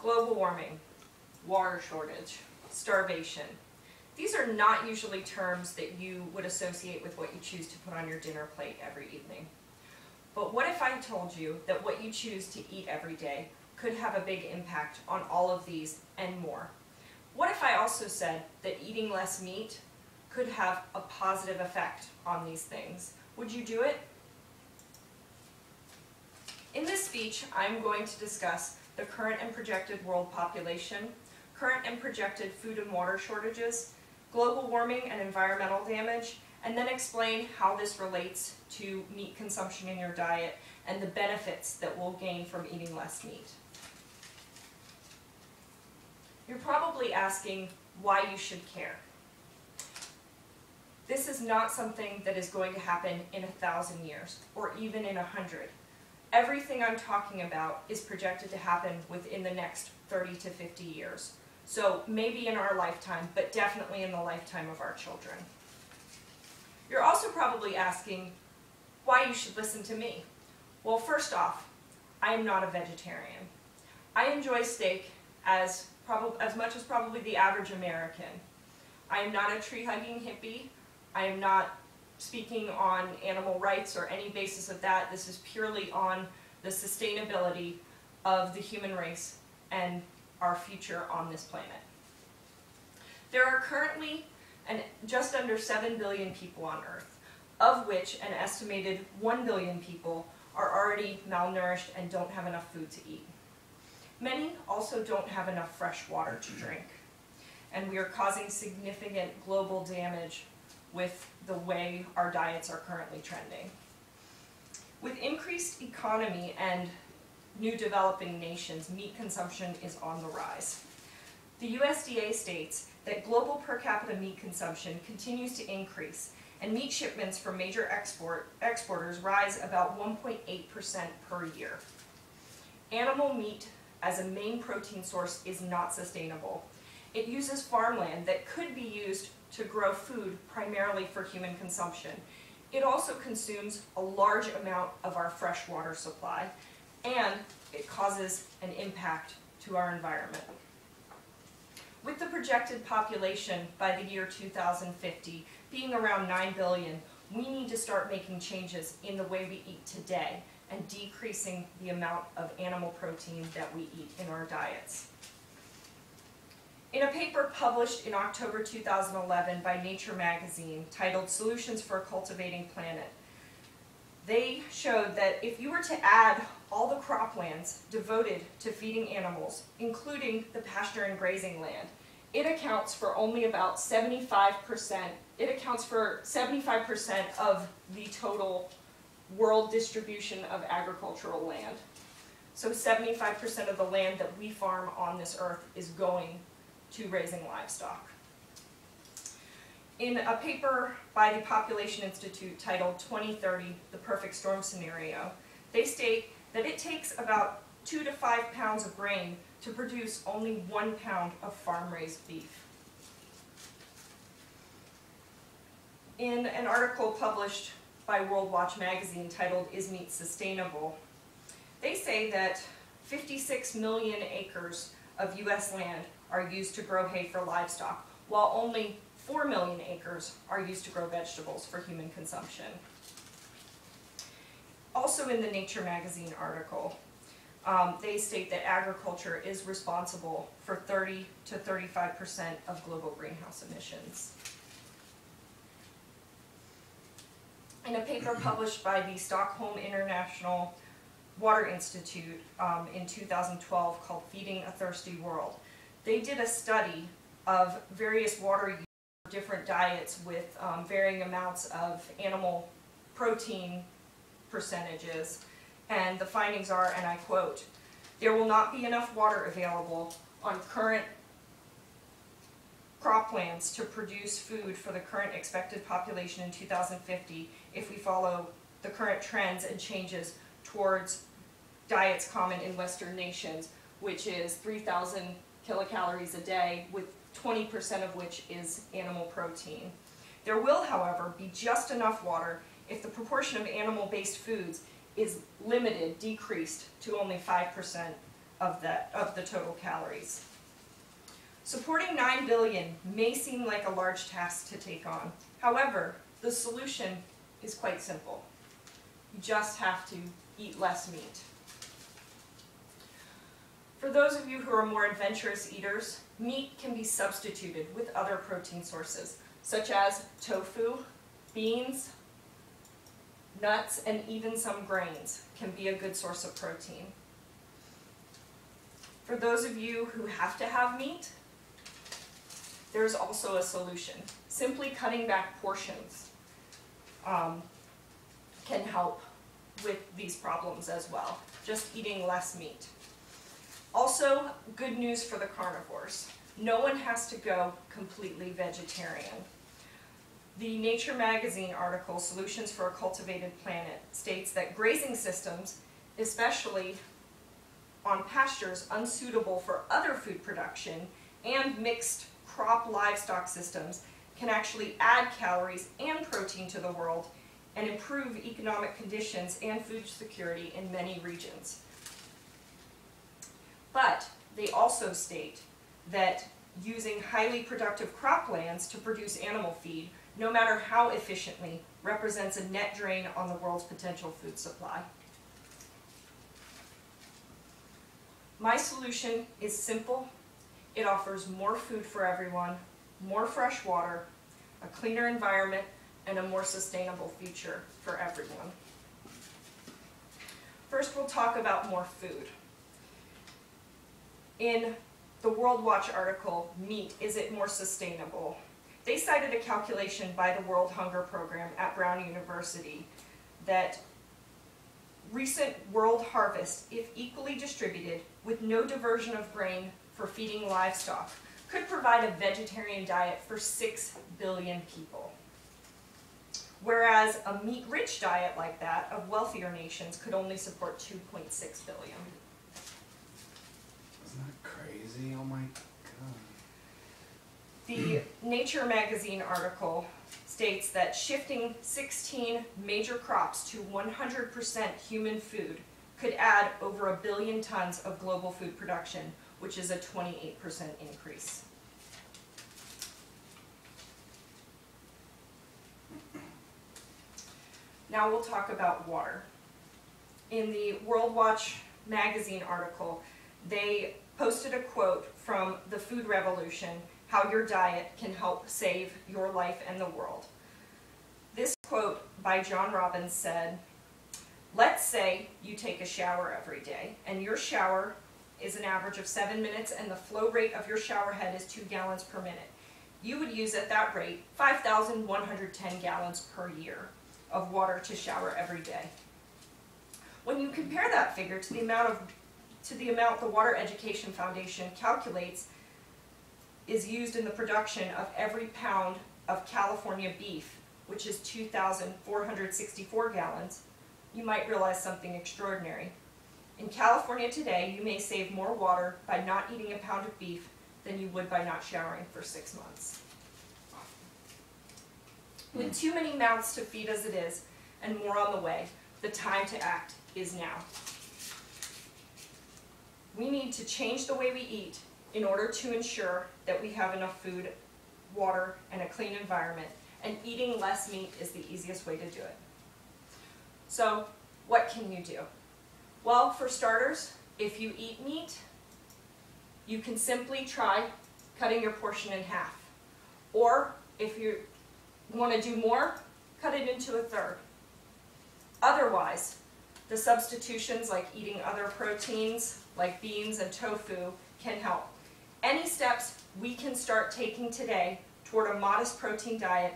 Global warming, water shortage, starvation. These are not usually terms that you would associate with what you choose to put on your dinner plate every evening. But what if I told you that what you choose to eat every day could have a big impact on all of these and more? What if I also said that eating less meat could have a positive effect on these things? Would you do it? In this speech, I'm going to discuss the current and projected world population, current and projected food and water shortages, global warming and environmental damage, and then explain how this relates to meat consumption in your diet and the benefits that we'll gain from eating less meat. You're probably asking why you should care. This is not something that is going to happen in 1,000 years or even in 100. Everything I'm talking about is projected to happen within the next 30 to 50 years. So maybe in our lifetime, but definitely in the lifetime of our children. You're also probably asking why you should listen to me. Well, first off, I am not a vegetarian. I enjoy steak as much as probably the average American. I am not a tree-hugging hippie. I am not speaking on animal rights or any basis of that. This is purely on the sustainability of the human race and our future on this planet. There are currently just under 7 billion people on Earth, of which an estimated 1 billion people are already malnourished and don't have enough food to eat. Many also don't have enough fresh water to drink, and we are causing significant global damage with the way our diets are currently trending. With increased economy and new developing nations, meat consumption is on the rise. The USDA states that global per capita meat consumption continues to increase, and meat shipments from major exporters rise about 1.8% per year. Animal meat as a main protein source is not sustainable. It uses farmland that could be used to grow food primarily for human consumption. It also consumes a large amount of our fresh water supply, and it causes an impact to our environment. With the projected population by the year 2050 being around 9 billion, we need to start making changes in the way we eat today and decreasing the amount of animal protein that we eat in our diets. In a paper published in October 2011 by Nature magazine titled "Solutions for a Cultivating Planet," they showed that if you were to add all the croplands devoted to feeding animals, including the pasture and grazing land, it accounts for only about 75%. It accounts for 75% of the total world distribution of agricultural land. So 75% of the land that we farm on this earth is going to raising livestock. In a paper by the Population Institute titled 2030, The Perfect Storm Scenario, they state that it takes about 2 to 5 pounds of grain to produce only 1 pound of farm-raised beef. In an article published by World Watch magazine titled "Is Meat Sustainable?", they say that 56 million acres of U.S. land are used to grow hay for livestock, while only 4 million acres are used to grow vegetables for human consumption. Also in the Nature magazine article, they state that agriculture is responsible for 30 to 35% of global greenhouse emissions. In a paper published by the Stockholm International Water Institute in 2012 called "Feeding a Thirsty World," they did a study of various water use for different diets with varying amounts of animal protein percentages, and the findings are, and I quote, "There will not be enough water available on current croplands to produce food for the current expected population in 2050 if we follow the current trends and changes towards diets common in Western nations, which is 3,000 kilocalories a day, with 20% of which is animal protein. There will, however, be just enough water if the proportion of animal-based foods is limited, decreased to only 5% of the total calories. Supporting 9 billion may seem like a large task to take on. However, the solution is quite simple. You just have to eat less meat. For those of you who are more adventurous eaters, meat can be substituted with other protein sources, such as tofu, beans, nuts, and even some grains can be a good source of protein. For those of you who have to have meat, there's also a solution. Simply cutting back portions can help with these problems as well, just eating less meat. Also, good news for the carnivores. No one has to go completely vegetarian. The Nature magazine article, Solutions for a Cultivated Planet, states that grazing systems, especially on pastures unsuitable for other food production, and mixed crop livestock systems can actually add calories and protein to the world and improve economic conditions and food security in many regions. But they also state that using highly productive croplands to produce animal feed, no matter how efficiently, represents a net drain on the world's potential food supply. My solution is simple. It offers more food for everyone, more fresh water, a cleaner environment, and a more sustainable future for everyone. First, we'll talk about more food. In the World Watch article, Meat, Is It More Sustainable? They cited a calculation by the World Hunger Program at Brown University that recent world harvest, if equally distributed with no diversion of grain for feeding livestock, could provide a vegetarian diet for 6 billion people. Whereas a meat-rich diet like that of wealthier nations could only support 2.6 billion. Isn't that crazy? Oh my God. The Nature magazine article states that shifting 16 major crops to 100% human food could add over 1 billion tons of global food production, which is a 28% increase. Now we'll talk about water. In the World Watch magazine article, they posted a quote from The Food Revolution, How Your Diet Can Help Save Your Life and the World. This quote by John Robbins said, "Let's say you take a shower every day, and your shower is an average of 7 minutes, and the flow rate of your shower head is 2 gallons per minute. You would use at that rate 5,110 gallons per year of water to shower every day. When you compare that figure to the amount the Water Education Foundation calculates is used in the production of every pound of California beef, which is 2,464 gallons, you might realize something extraordinary. In California today, you may save more water by not eating a pound of beef than you would by not showering for 6 months. With too many mouths to feed as it is, and more on the way, the time to act is now. We need to change the way we eat in order to ensure that we have enough food, water, and a clean environment, and eating less meat is the easiest way to do it. So, what can you do? Well, for starters, if you eat meat, you can simply try cutting your portion in half. Or, if you want to do more, cut it into a third. Otherwise, the substitutions like eating other proteins, like beans and tofu, can help. Any steps we can start taking today toward a modest protein diet